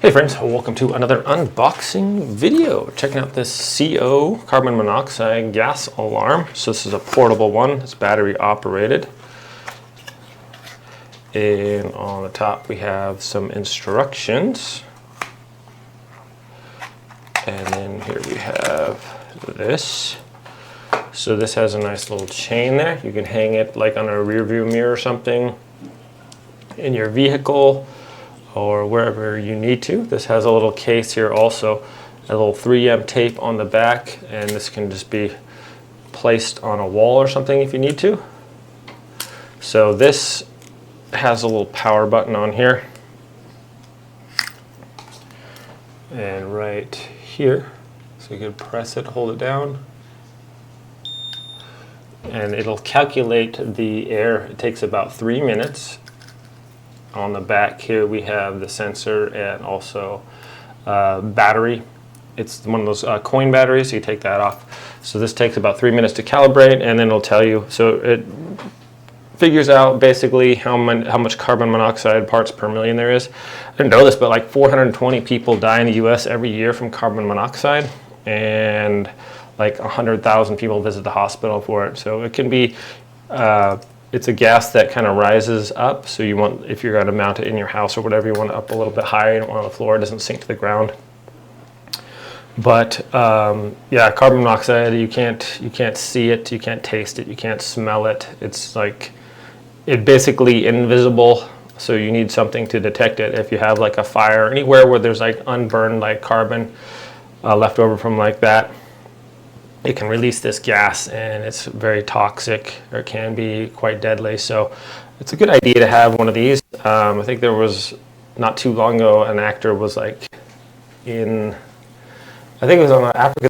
Hey friends, welcome to another unboxing video. Checking out this CO carbon monoxide gas alarm. So this is a portable one, it's battery operated. And on the top we have some instructions. And then here we have this. So this has a nice little chain there. You can hang it like on a rear view mirror or something in your vehicle, or wherever you need to. This has a little case here also, a little 3M tape on the back, and this can just be placed on a wall or something if you need to. So this has a little power button on here. And right here, so you can press it, hold it down, and it'll calculate the air. It takes about 3 minutes. On the back here we have the sensor and also battery. It's one of those coin batteries, so you take that off. So this takes about 3 minutes to calibrate, and then it'll tell you. So it figures out basically how much carbon monoxide parts per million there is. I didn't know this, but like 420 people die in the US every year from carbon monoxide, and like 100,000 people visit the hospital for it. So it can be it's a gas that kind of rises up, so you want, if you're going to mount it in your house or whatever, you want it up a little bit higher. You don't want it on the floor, it doesn't sink to the ground. But yeah, carbon monoxide, you can't see it, you can't taste it, you can't smell it. It's like, it's basically invisible, so you need something to detect it. If you have like a fire anywhere where there's like unburned like carbon left over from like that, it can release this gas, and it's very toxic, or it can be quite deadly. So it's a good idea to have one of these. I think there was, not too long ago, an actor was like in, I think it was on Africa,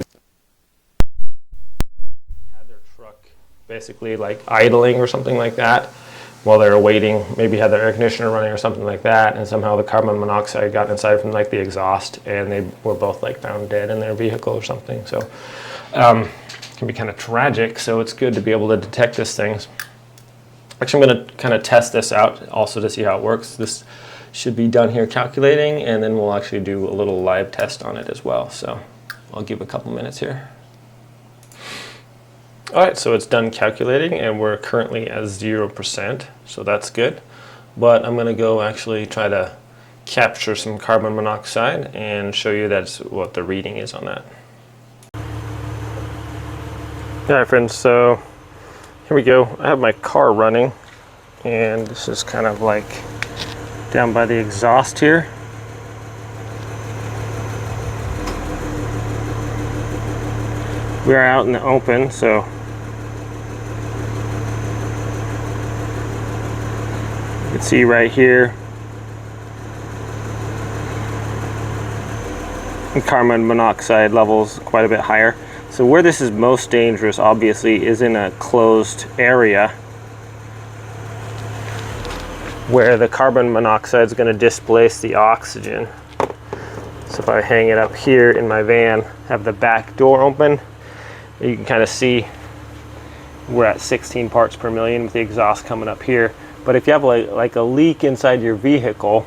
had their truck basically like idling or something like that while they were waiting, maybe had their air conditioner running or something like that, and somehow the carbon monoxide got inside from like the exhaust, and they were both like found dead in their vehicle or something. So it can be kind of tragic, so it's good to be able to detect these things. Actually, I'm going to kind of test this out also to see how it works. This should be done here calculating, and then we'll actually do a little live test on it as well. So I'll give a couple minutes here. Alright, so it's done calculating, and we're currently at 0%, so that's good. But I'm going to go actually try to capture some carbon monoxide and show you that's what the reading is on that. Alright friends, so here we go. I have my car running, and this is kind of like down by the exhaust here. We are out in the open, so you can see right here the carbon monoxide levels quite a bit higher. So where this is most dangerous, obviously, is in a closed area where the carbon monoxide is going to displace the oxygen. So if I hang it up here in my van, have the back door open, you can kind of see we're at 16 parts per million with the exhaust coming up here. But if you have like a leak inside your vehicle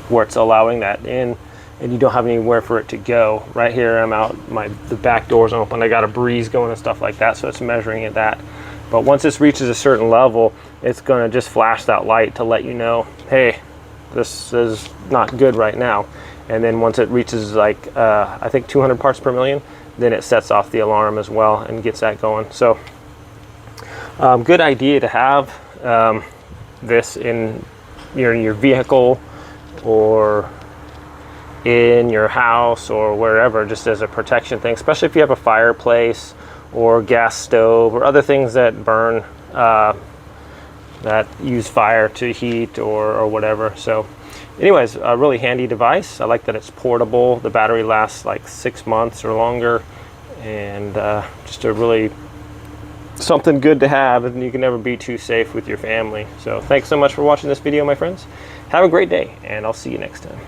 where it's allowing that in, and you don't have anywhere for it to go, right here I'm out, the back door's open, I got a breeze going and stuff like that, so it's measuring at that. But once this reaches a certain level, it's going to just flash that light to let you know, hey, this is not good right now. And then once it reaches like I think 200 parts per million, then it sets off the alarm as well and gets that going. So good idea to have this in your vehicle or in your house or wherever, just as a protection thing, especially if you have a fireplace or gas stove or other things that burn, that use fire to heat or whatever. So anyways, a really handy device. I like that it's portable. The battery lasts like 6 months or longer, and just a really something good to have, and you can never be too safe with your family. So thanks so much for watching this video, my friends. Have a great day, and I'll see you next time.